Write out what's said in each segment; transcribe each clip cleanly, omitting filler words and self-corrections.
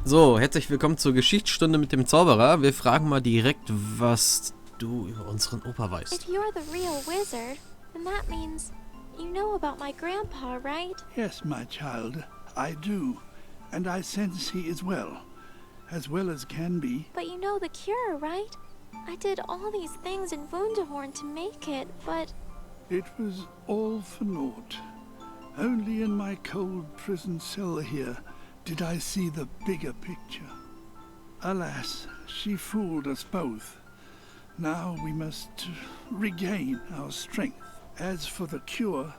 So, herzlich willkommen zur Geschichtsstunde mit dem Zauberer. Wir fragen mal direkt, was du über unseren Opa weißt. If you're the real wizard, then that means you know about my grandpa, right? Yes, my child, I do. And I sense he is well as can be. But you know the cure, right? I did all these things in Wunderhorn to make it, but... It was all for naught. Only in my cold prison cell here did I see the bigger picture. Alas, she fooled us both. Now we must regain our strength. As for the cure,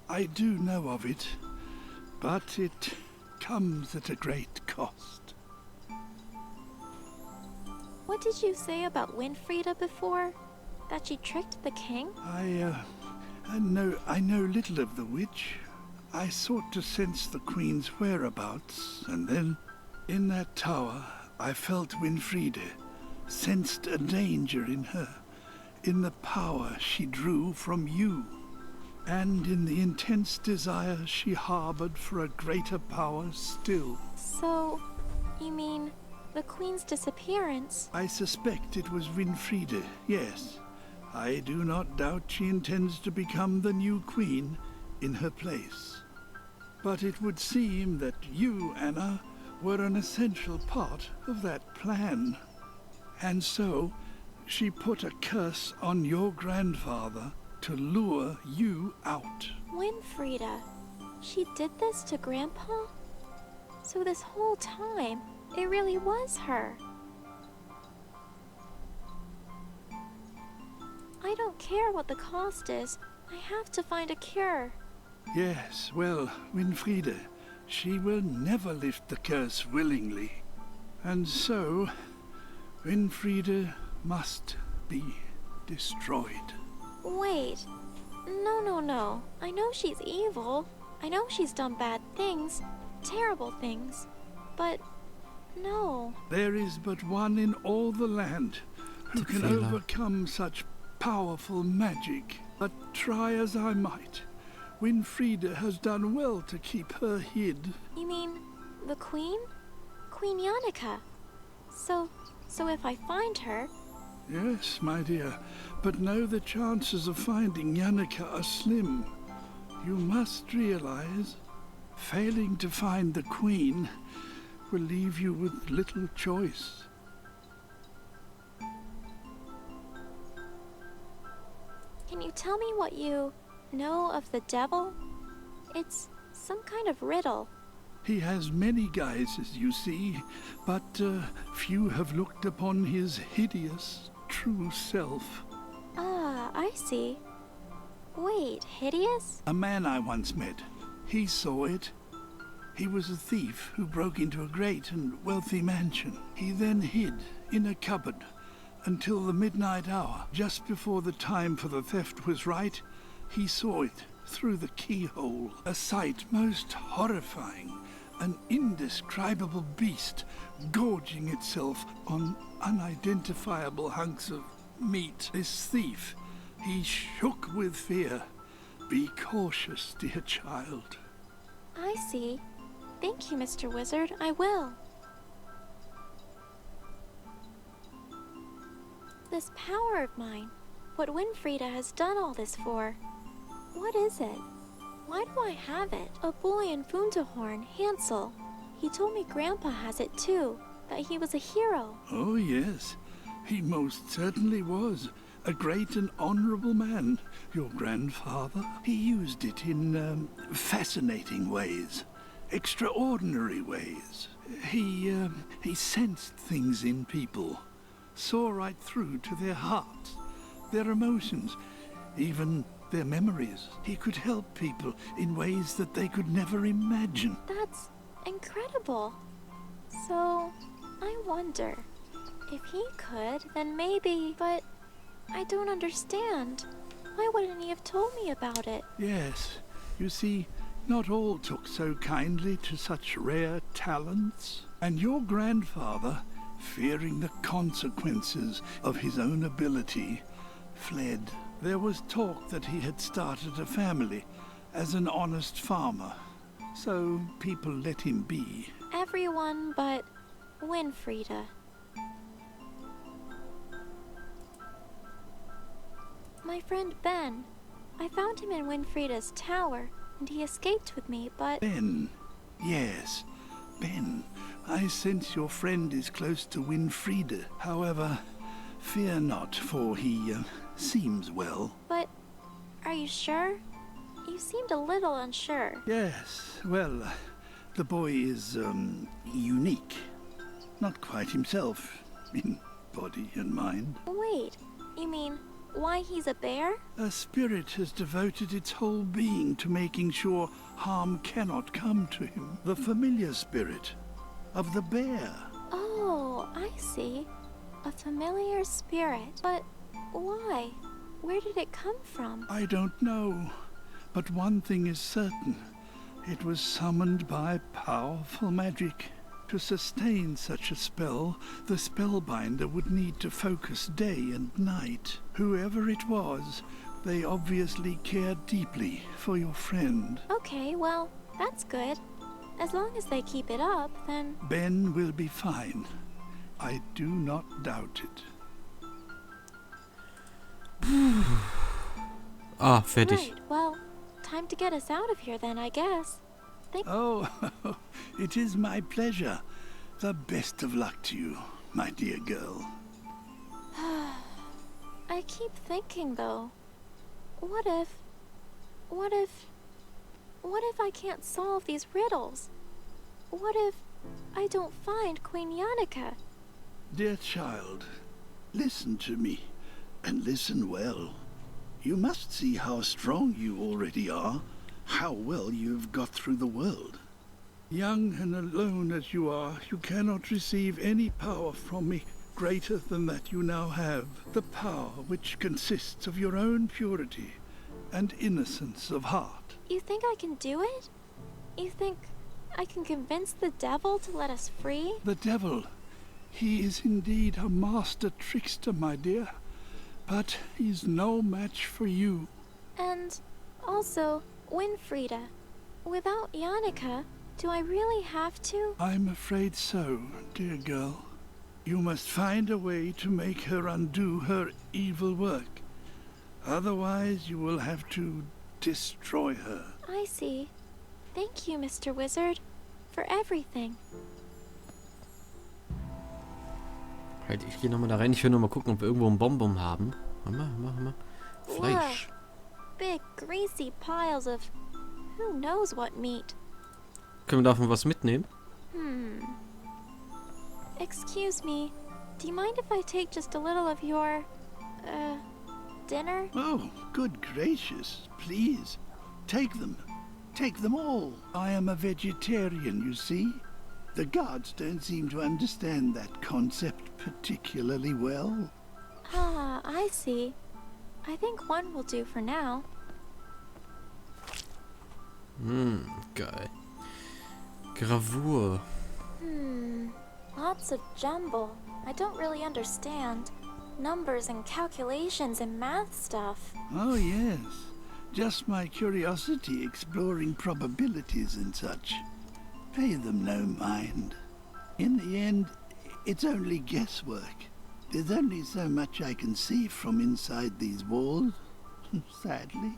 I do know of it, but it comes at a great cost. What did you say about Winfrieda before? That she tricked the king? I know little of the witch. I sought to sense the queen's whereabouts, and then, in that tower, I felt Winfrieda, sensed a danger in her, in the power she drew from you, and in the intense desire she harbored for a greater power still. So, you mean the queen's disappearance? I suspect it was Winfrieda, yes. I do not doubt she intends to become the new queen in her place. But it would seem that you, Anna, were an essential part of that plan. And so, she put a curse on your grandfather to lure you out. Winfrieda, she did this to Grandpa? So this whole time, it really was her. I don't care what the cost is. I have to find a cure. Yes, well, Winfrieda, she will never lift the curse willingly. And so, Winfrieda must be destroyed. Wait. No. I know she's evil. I know she's done bad things. Terrible things. But, no. There is but one in all the land who can Fehler. overcome such powerful magic. But try as I might, Winfrieda has done well to keep her hid. You mean the queen? Queen Yannicka. So if I find her... Yes, my dear, but know the chances of finding Yannicka are slim. You must realize, failing to find the queen will leave you with little choice. Can you tell me what you know of the devil? It's some kind of riddle. He has many guises, you see, but few have looked upon his hideous, true self. Ah, I see. Wait, hideous? A man I once met, he saw it. He was a thief who broke into a great and wealthy mansion. He then hid in a cupboard until the midnight hour. Just before the time for the theft was right, he saw it through the keyhole. A sight most horrifying. An indescribable beast gorging itself on unidentifiable hunks of meat. This thief, he shook with fear. Be cautious, dear child. I see. Thank you, Mr. Wizard. I will. This power of mine, what Winfrieda has done all this for. What is it? Why do I have it? A boy in Wunderhorn, Hansel. He told me Grandpa has it too, that he was a hero. Oh, yes. He most certainly was. A great and honorable man, your grandfather. He used it in fascinating ways, extraordinary ways. He sensed things in people, saw right through to their hearts, their emotions, even their memories. He could help people in ways that they could never imagine. That's incredible. So, I wonder, if he could, then maybe, but I don't understand. Why wouldn't he have told me about it? Yes, you see, not all took so kindly to such rare talents. And your grandfather, fearing the consequences of his own ability, fled. There was talk that he had started a family as an honest farmer, so people let him be. Everyone but Winfrieda. My friend Ben. I found him in Winfrieda's tower, and he escaped with me, but... Ben. Yes, Ben. I sense your friend is close to Winfrieda. However, fear not, for he seems well. But... are you sure? You seemed a little unsure. Yes, well, the boy is, unique. Not quite himself, in body and mind. Wait, you mean why he's a bear? A spirit has devoted its whole being to making sure harm cannot come to him. The familiar spirit of the bear. Oh, I see. A familiar spirit. But why? Where did it come from? I don't know, but one thing is certain. It was summoned by powerful magic. To sustain such a spell, the spellbinder would need to focus day and night. Whoever it was, they obviously cared deeply for your friend. Okay, well, that's good. As long as they keep it up, then... Ben will be fine. I do not doubt it. Ah, fertig. Right, well, time to get us out of here then, I guess. Oh, it is my pleasure. The best of luck to you, my dear girl. I keep thinking, though. What if I can't solve these riddles? What if I don't find Queen Yannicka? Dear child, listen to me, and listen well. You must see how strong you already are, how well you've got through the world. Young and alone as you are, you cannot receive any power from me greater than that you now have. The power which consists of your own purity and innocence of heart. You think I can do it? You think I can convince the devil to let us free? The devil, he is indeed a master trickster, my dear, but he's no match for you. And also, Winfrieda. Without Yannicka, do I really have to? I'm afraid so, dear girl. You must find a way to make her undo her evil work. Otherwise, you will have to destroy her. I see. Thank you, Mr. Wizard, for everything. Halt, ich gehe nochmal da rein. Ich will nochmal gucken, ob wir irgendwo einen Bonbon haben. Mach mal. Fleisch. Big, greasy piles of who knows what meat. Können wir davon was mitnehmen? Excuse me, do you mind if I take just a little of your, dinner? Oh, good gracious, please. Take them. Take them all. I am a vegetarian, you see. The guards don't seem to understand that concept particularly well. Ah, I see. I think one will do for now. Geil. Gravur. Lots of jumble. I don't really understand. Numbers and calculations and math stuff. Oh, yes. Just my curiosity exploring probabilities and such. Pay them no mind. In the end, it's only guesswork. There's only so much I can see from inside these walls, sadly.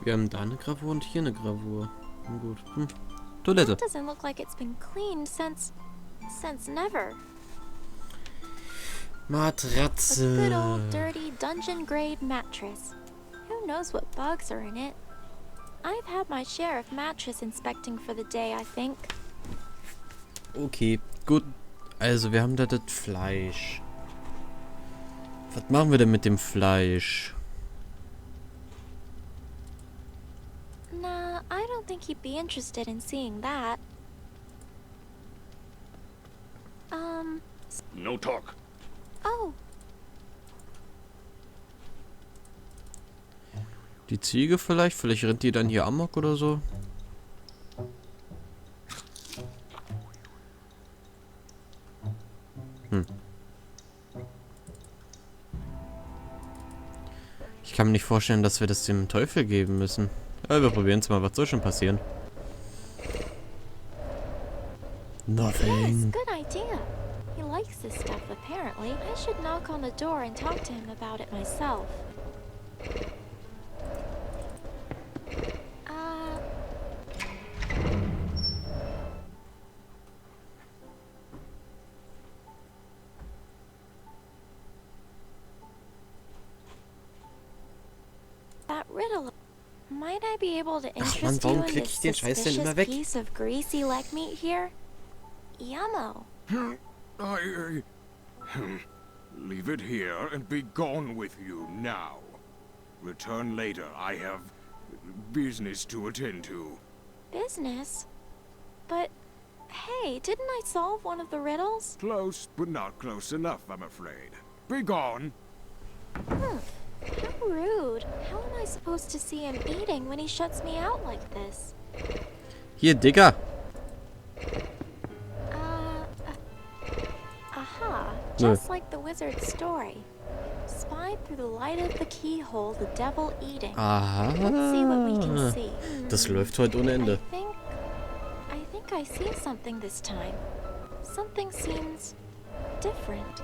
Wir haben da eine Gravur und hier eine Gravur. Na gut. Toilette. That doesn't look like it's been cleaned since never. A Matratze. good old dirty dungeon grade mattress. Who knows what bugs are in it? I've had my share of mattress inspecting for the day, I think. Okay, gut. Also, wir haben da das Fleisch. Was machen wir denn mit dem Fleisch? Nah, I don't think he'd be interested in seeing that. No talk. Oh, Die Ziege vielleicht? Vielleicht rennt die dann hier amok oder so? Ich kann mir nicht vorstellen, dass wir das dem Teufel geben müssen. Aber wir probieren es mal, was soll schon passieren? Nothing. Good idea. He likes this stuff, apparently. I should knock on the door and talk to him about it myself. That riddle. Might I be able to interest you warum in klick this ich den Scheiß denn immer suspicious weg? piece of greasy leg meat here? Yummo. Leave it here and be gone with you now. Return later. I have business to attend to. Business? But, hey, didn't I solve one of the riddles? Close, but not close enough, I'm afraid. Be gone. How rude. How am I supposed to see him eating when he shuts me out like this? Hier, Digga. Aha. Just like the wizard's story. Spied through the light of the keyhole the devil eating. Aha. Let's see what we can see. Das läuft heute ohne Ende. I think I see something this time. Something seems different.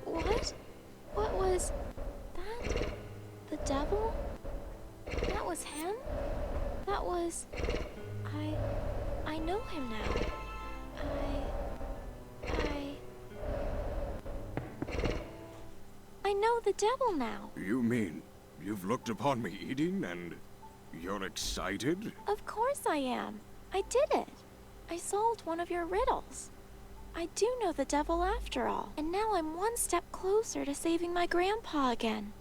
What? What was that? The devil? That was him? That was... I know him now. I know the devil now. You mean you've looked upon me eating and you're excited? Of course I am. I did it. I solved one of your riddles. I do know the devil after all, and now I'm one step closer to saving my grandpa again.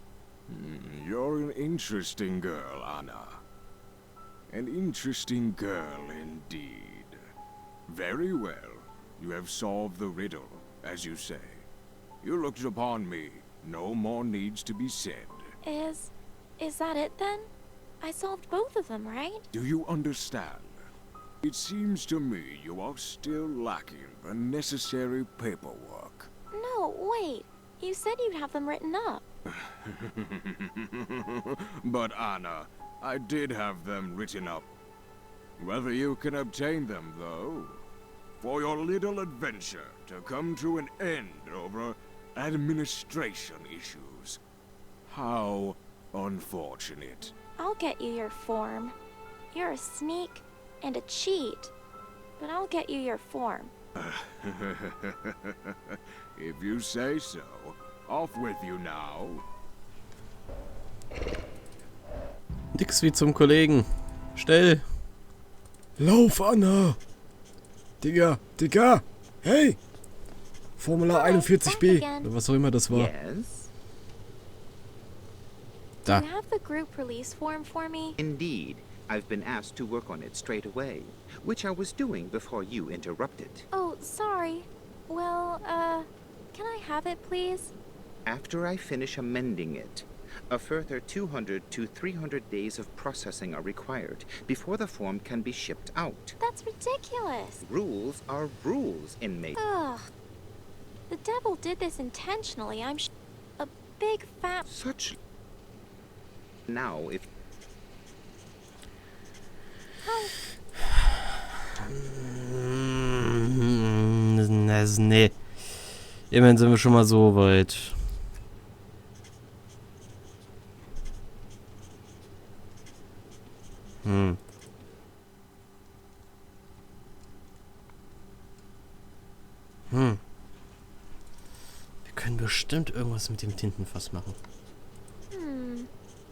You're an interesting girl, Anna. An interesting girl indeed. Very well. You have solved the riddle, as you say. You looked upon me. No more needs to be said. Is that it then? I solved both of them, right? Do you understand? It seems to me you are still lacking the necessary paperwork. No, wait. You said you'd have them written up. But Anna, I did have them written up. Whether you can obtain them, though, for your little adventure to come to an end over administration issues. How unfortunate. I'll get you your form. You're a sneak and a cheat, but I'll get you your form. If you say so, off with you now. Nix wie zum Kollegen. Schnell. Lauf, Anna! Digga, hey! Formular 41b. Oder was auch immer das war. Yes, Da. Do you have the group release form for me? indeed. I've been asked to work on it straight away, which I was doing before you interrupted. Oh, sorry. Well, can I have it, please? After I finish amending it, a further 200 to 300 days of processing are required before the form can be shipped out. That's ridiculous. Rules are rules, inmate. Ugh. The devil did this intentionally. A big fat... Such... Now, if... Nee. Immerhin sind wir schon mal so weit. Wir können bestimmt irgendwas mit dem Tintenfass machen.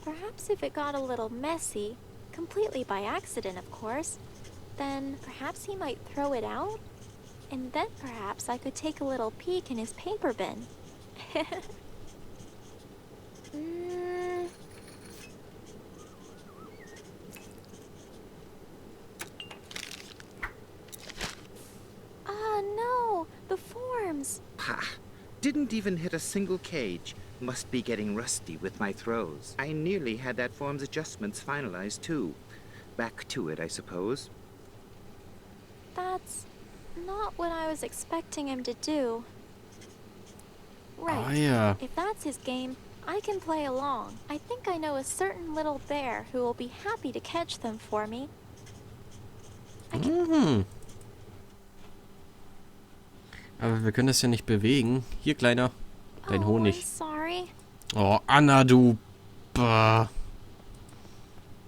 Perhaps if it got a little messy, completely by accident, of course, then perhaps he might throw it out? And then perhaps I could take a little peek in his paper bin. Ah, no! The forms! Ha! Didn't even hit a single cage. Must be getting rusty with my throws. I nearly had that form's adjustments finalized, too. Back to it, I suppose. That's not what I was expecting him to do. Right. Ah ja. If that's his game, I can play along. I think I know a certain little bear who will be happy to catch them for me. Mhm. Aber wir können das ja nicht bewegen. Hier, Kleiner. Dein I'm Honig. sorry. Oh, Anna, du... Bah.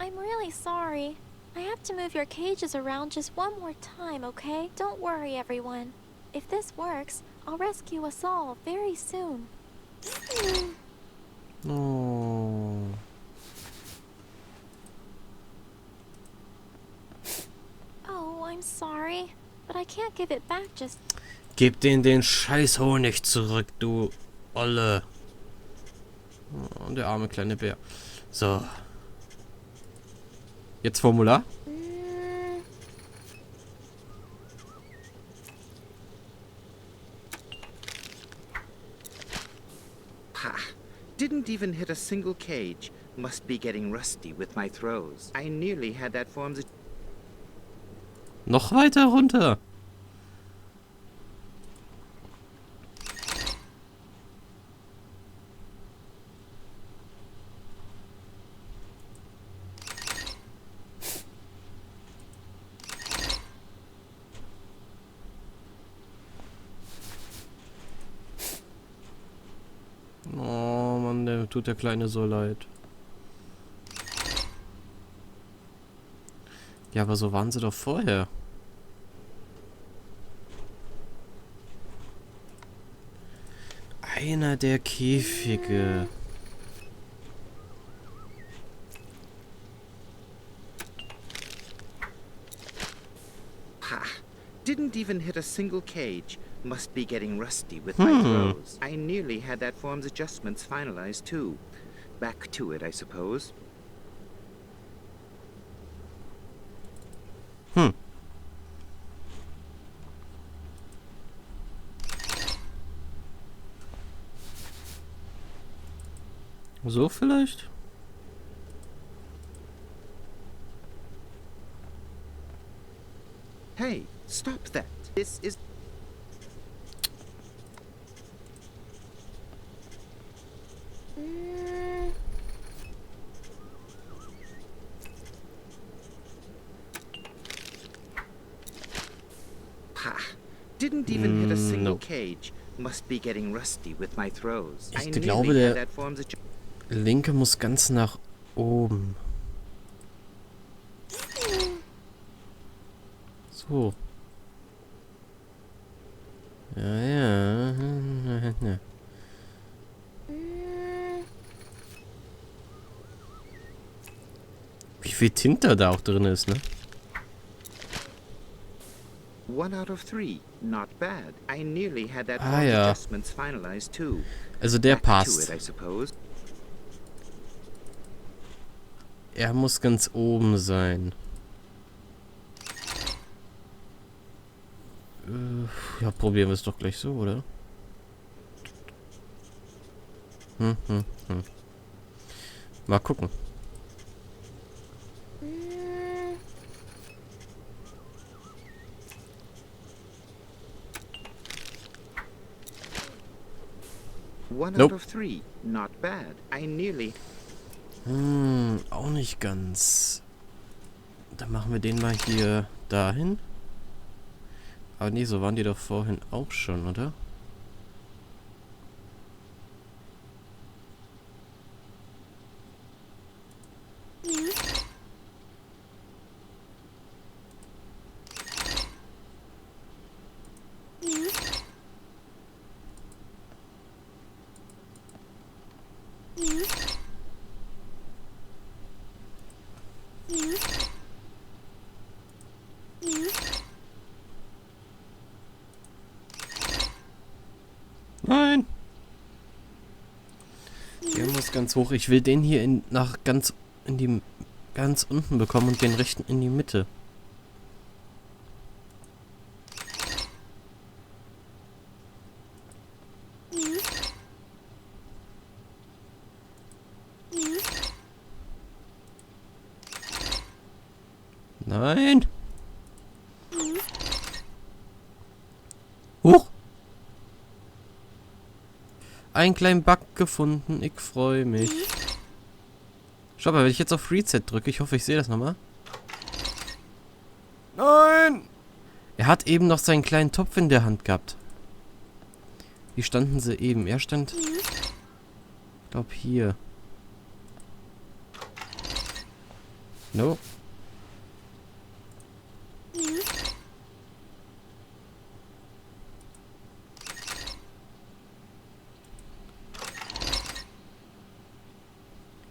I'm really sorry. I have to move your cages around just one more time, okay? Don't worry, everyone. If this works, I'll rescue us all very soon. Oh. Oh, I'm sorry, but I can't give it back just... Gib denen den scheiß Honig zurück, du Olle. Oh, der arme kleine Bär. So. Jetzt Formular? Pah! Didn't even hit a single cage. Must be getting rusty with my throws. I nearly had that form's... Noch weiter runter. Oh Mann, der tut der Kleine so leid. Ja, aber so waren sie doch vorher. Einer der Käfige. Pah! Didn't even hit a single cage. Must be getting rusty with my throws. I nearly had that form's adjustments finalized too. Back to it, I suppose. So vielleicht? Hey, stop that. This is... Pah! Didn't even hit a single Nope. cage. Must be getting rusty with my throws. Ich I glaube, nearly had der that form's adjustments... linke muss ganz nach oben. So. Ja, ja. Wie viel Tinte da auch drin ist, ne? 1 out of 3. Not bad. I nearly had that Ah, form's ja. adjustments finalized too. Also der Back to passt. it, I suppose. Er muss ganz oben sein. Ja, probieren wir es doch gleich so, oder? Mal gucken. One Nope. out of 3. Not bad. I nearly... Auch nicht ganz. Dann machen wir den mal hier dahin. Aber nee, so waren die doch vorhin auch schon, oder? Nein! Der muss ganz hoch. Ich will den hier nach ganz unten bekommen und den rechten in die Mitte. Nein! einen kleinen Bug gefunden. Ich freue mich. Schau mal, wenn ich jetzt auf Reset drücke, ich hoffe, ich sehe das nochmal. Nein! Er hat eben noch seinen kleinen Topf in der Hand gehabt. Wie standen sie eben? Er stand... Ich glaube hier. No.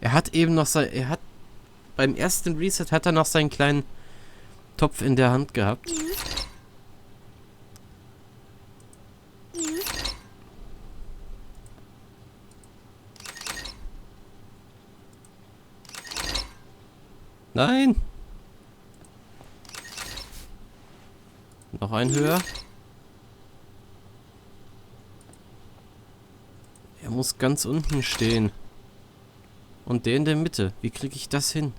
Er hat eben noch sein... Er hat... Beim ersten Reset hat er noch seinen kleinen Topf in der Hand gehabt. Nein! Noch ein höher. Er muss ganz unten stehen. Und der in der Mitte. Wie kriege ich das hin?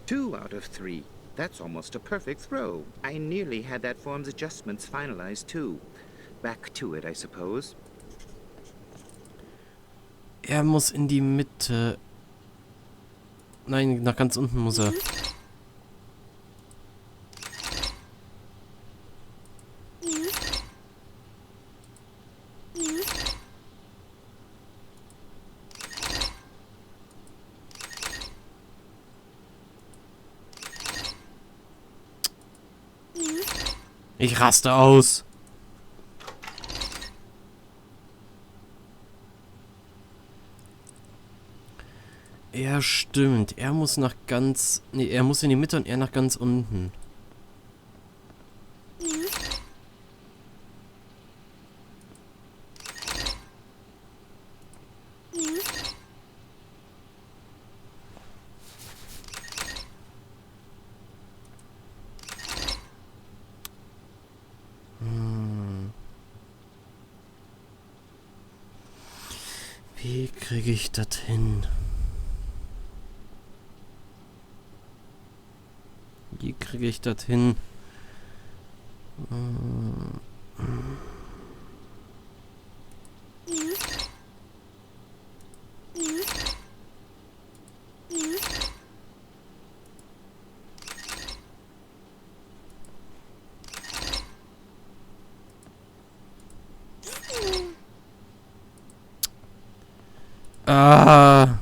Two out of three. That's almost a perfect throw. I nearly had that form's adjustments finalized too. Back to it, I suppose. Er muss in die Mitte. Nein, nach ganz unten muss er. Ich raste aus. Ja, stimmt. Er muss nach ganz... Nee, er muss in die Mitte und er nach ganz unten. Wie kriege ich das hin? Wie kriege ich das hin? Ah.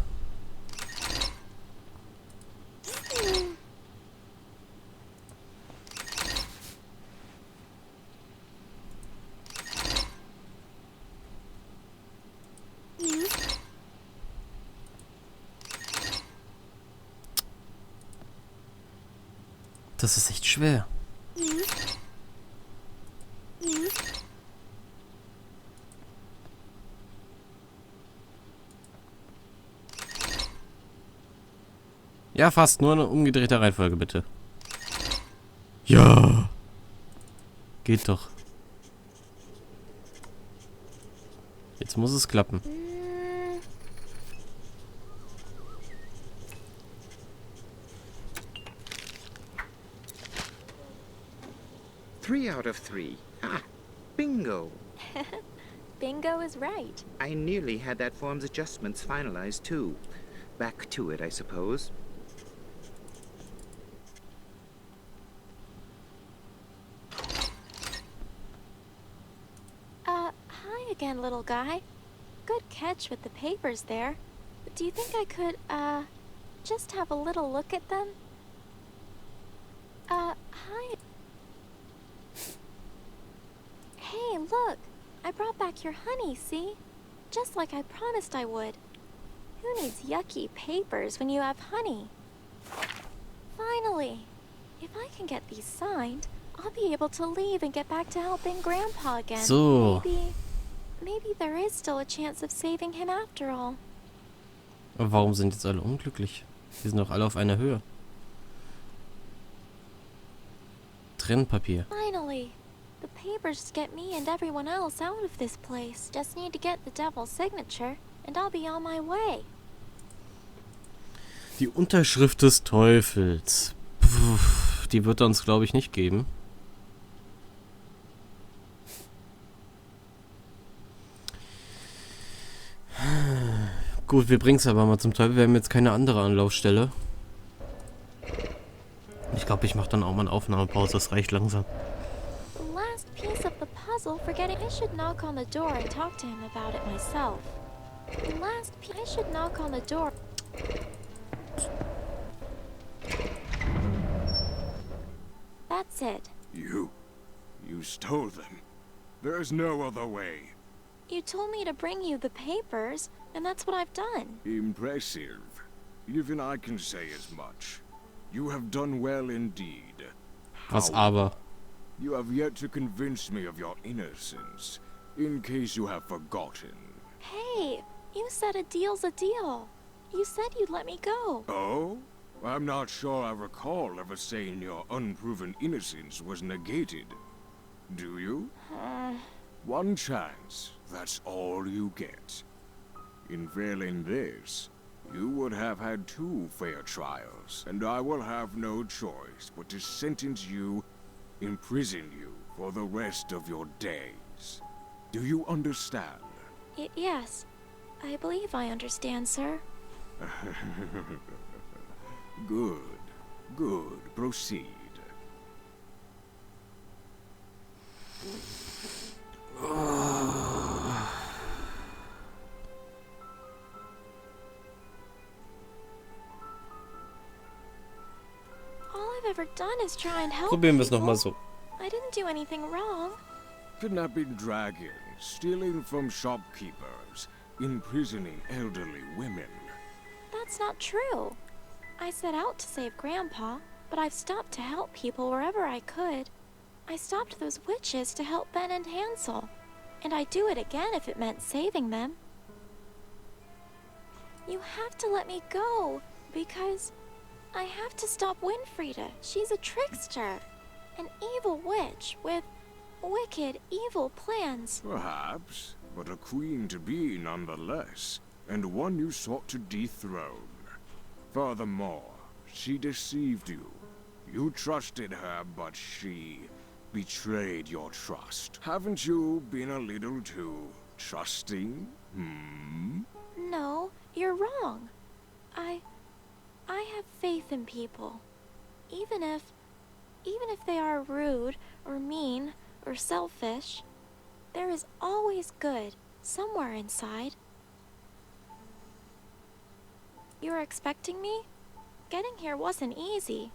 Das ist echt schwer. Ja, fast. Nur eine umgedrehte Reihenfolge, bitte. Ja. Geht doch. Jetzt muss es klappen. Three out of three. Ha! Bingo! Bingo is right. I nearly had that form's adjustments finalized too. Back to it, I suppose. Hi again, little guy. Good catch with the papers there. But do you think I could, just have a little look at them? Hi. Hey, look! I brought back your honey, see? Just like I promised I would. Who needs yucky papers when you have honey? Finally! If I can get these signed, I'll be able to leave and get back to helping Grandpa again. So. Maybe. maybe there is still a chance of saving him after all. Aber warum sind jetzt alle unglücklich? Die sind doch alle auf einer Höhe. Trennpapier. Finally! The papers get me and everyone else out of this place. Just need to get the devil's signature, and I'll be on my way. Die Unterschrift des Teufels. Puh, die wird er uns, glaube ich, nicht geben. Gut, wir bringen es aber mal zum Teufel. Wir haben jetzt keine andere Anlaufstelle. Ich glaube, ich mache dann auch mal eine Aufnahmepause. Das reicht langsam. The last piece of the puzzle for getting... I should knock on the door and talk to him about it myself. The last piece... I should knock on the door... That's it. You stole them. There's no other way. You told me to bring you the papers, and that's what I've done. Impressive. Even I can say as much. You have done well indeed. Was However, aber? you have yet to convince me of your innocence, in case you have forgotten. Hey, you said a deal's a deal. You said you'd let me go. Oh? I'm not sure I recall ever saying your unproven innocence was negated. Do you? One chance, that's all you get. In failing this, you would have had 2 fair trials, and I will have no choice but to sentence you, imprison you for the rest of your days. Do you understand? Yes, I believe I understand, sir. Good. Good. Proceed. All I've ever done is try and help Probieren wir es people. nochmal so. I didn't do anything wrong. Kidnapping dragons, stealing from shopkeepers, imprisoning elderly women. That's not true. I set out to save Grandpa, but I've stopped to help people wherever I could. I stopped those witches to help Ben and Hansel, and I'd do it again if it meant saving them. You have to let me go, because I have to stop Winfrieda. She's a trickster, an evil witch with wicked, evil plans. Perhaps, but a queen to be nonetheless, and one you sought to dethrone. Furthermore, she deceived you. You trusted her, but she betrayed your trust. Haven't you been a little too trusting? No, you're wrong. I have faith in people. Even if they are rude or mean or selfish, there is always good somewhere inside. You were expecting me? Getting here wasn't easy.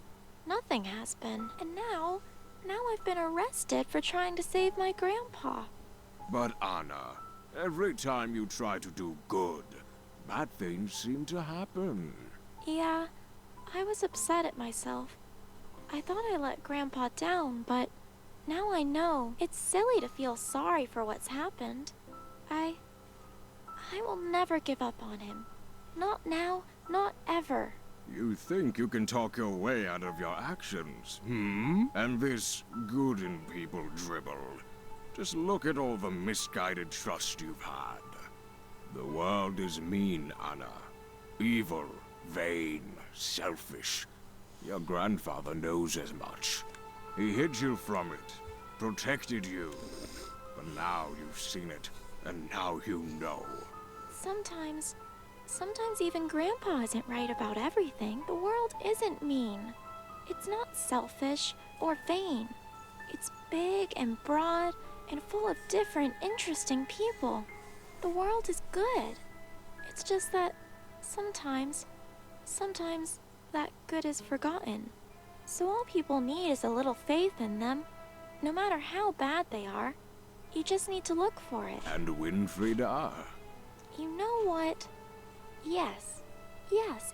Nothing has been. And now I've been arrested for trying to save my grandpa. But Anna, every time you try to do good, bad things seem to happen. Yeah, I was upset at myself. I thought I let Grandpa down, but now I know it's silly to feel sorry for what's happened. I will never give up on him. Not now, not ever. You think you can talk your way out of your actions, And this good in people dribble. Just look at all the misguided trust you've had. The world is mean, Anna. Evil, vain, selfish. Your grandfather knows as much. He hid you from it, protected you. But now you've seen it, and now you know. Sometimes even Grandpa isn't right about everything. The world isn't mean. It's not selfish or vain. It's big and broad and full of different, interesting people. The world is good. It's just that sometimes that good is forgotten. So all people need is a little faith in them. No matter how bad they are, you just need to look for it. And Winfrieda? You know what? Yes,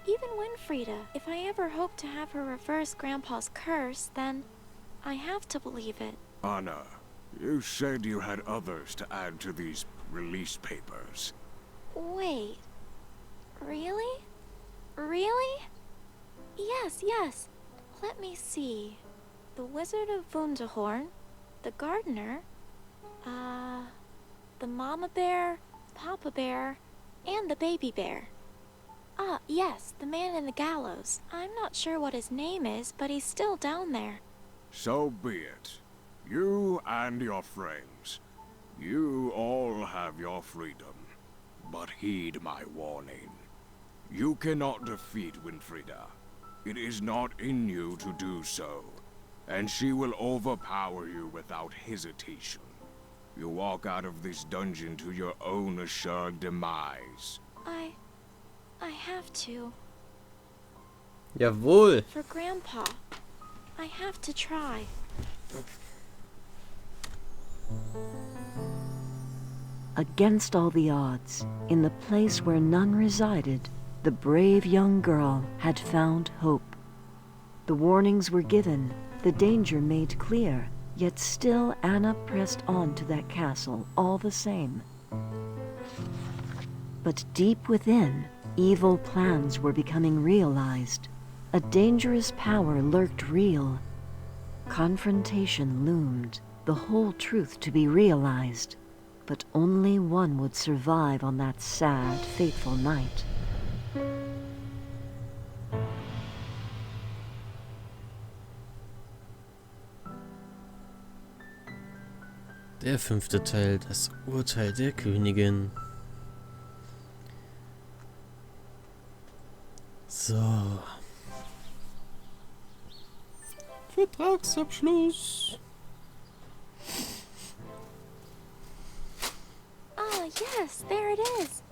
even Winfrieda. If I ever hope to have her reverse Grandpa's curse, then I have to believe it. Anna, you said you had others to add to these release papers. Wait. Really? Really? Yes, yes. Let me see. The Wizard of Wunderhorn, the Gardener, the Mama Bear, Papa Bear, and the Baby Bear. Ah, yes, the man in the gallows. I'm not sure what his name is, but he's still down there. So be it. You and your friends. You all have your freedom. But heed my warning. You cannot defeat Winfrieda. It is not in you to do so. And she will overpower you without hesitation. You walk out of this dungeon to your own assured demise. I have to. Jawohl. For Grandpa. I have to try. Against all the odds, in the place where none resided, the brave young girl had found hope. The warnings were given, the danger made clear, yet still Anna pressed on to that castle all the same. But deep within, evil plans were becoming realized. A dangerous power lurked real. Confrontation loomed, the whole truth to be realized. But only one would survive on that sad, fateful night. Der 5. Teil, das Urteil der Königin. So. Vertragsabschluss. Ah, yes, there it is.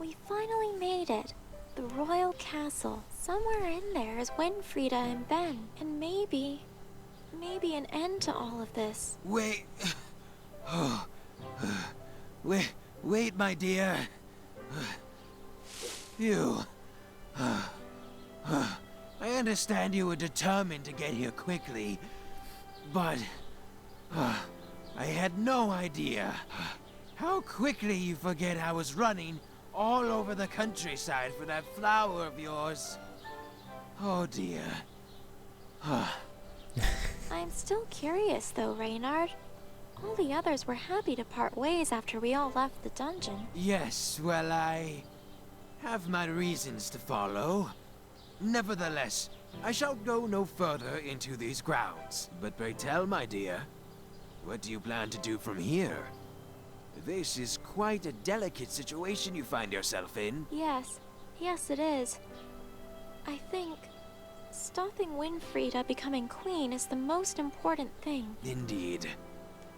We finally made it. The royal castle. Somewhere in there is Winfrieda and Ben. And maybe an end to all of this. Wait. Oh. Wait, my dear. You. I understand you were determined to get here quickly, but I had no idea how quickly you forget I was running all over the countryside for that flower of yours. Oh dear. I'm still curious though, Reynard. All the others were happy to part ways after we all left the dungeon. Yes, well, I have my reasons to follow. Nevertheless, I shall go no further into these grounds. But pray tell, my dear, what do you plan to do from here? This is quite a delicate situation you find yourself in. Yes, it is. I think stopping Winfrieda becoming queen is the most important thing. Indeed.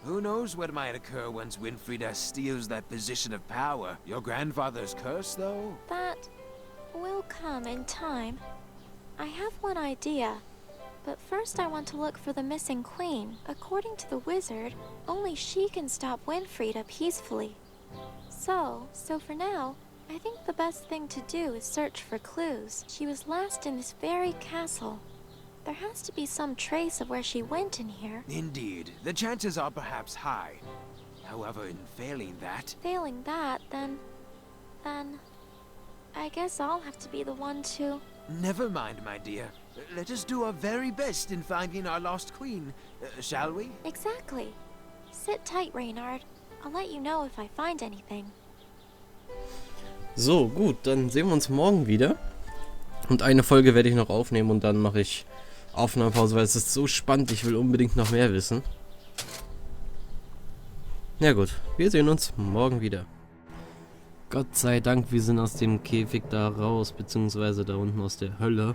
Who knows what might occur once Winfrieda steals that position of power? Your grandfather's curse, though? That will come in time. I have one idea, but first I want to look for the missing queen. According to the wizard, only she can stop Winfrieda peacefully. So for now, I think the best thing to do is search for clues. She was last in this very castle. There has to be some trace of where she went in here. Indeed. The chances are perhaps high. However, in failing that... then I guess I'll have to be the one to... Never mind, my dear. Let us do our very best in finding our lost queen, shall we? Exactly. Sit tight, Reynard. I'll let you know if I find anything. So, gut, dann sehen wir uns morgen wieder. Und eine Folge werde ich noch aufnehmen und dann mache ich Aufnahmepause, weil es ist so spannend, ich will unbedingt noch mehr wissen. Ja gut, wir sehen uns morgen wieder. Gott sei Dank, wir sind aus dem Käfig da raus, beziehungsweise da unten aus der Hölle.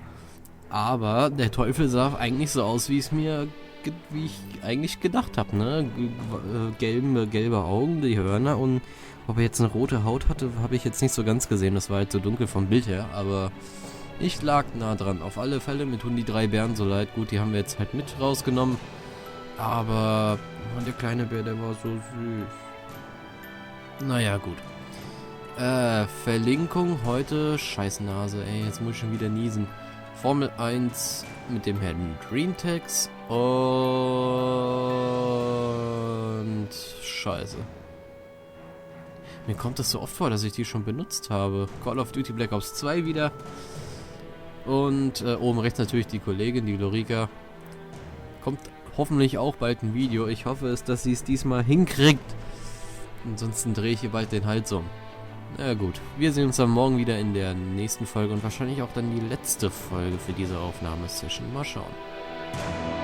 Aber der Teufel sah eigentlich so aus, wie ich eigentlich gedacht habe, ne? Gelbe Augen, die Hörner, und ob er jetzt eine rote Haut hatte, habe ich jetzt nicht so ganz gesehen. Das war halt so dunkel vom Bild her, aber ich lag nah dran. Auf alle Fälle, mir tun die 3 Bären so leid. Gut, die haben wir jetzt halt mit rausgenommen. Aber der kleine Bär, der war so süß. Naja, gut. Verlinkung heute. Scheißnase, ey, jetzt muss ich schon wieder niesen. Formel 1 mit dem Herrn Greentex und Scheiße. Mir kommt das so oft vor, dass ich die schon benutzt habe. Call of Duty Black Ops 2 wieder. Und oben rechts natürlich die Kollegin, die Lorika. Kommt hoffentlich auch bald ein Video. Ich hoffe es, dass sie es diesmal hinkriegt. Ansonsten drehe ich ihr bald den Hals um. Na gut, wir sehen uns dann morgen wieder in der nächsten Folge und wahrscheinlich auch dann die letzte Folge für diese Aufnahmesession. Mal schauen.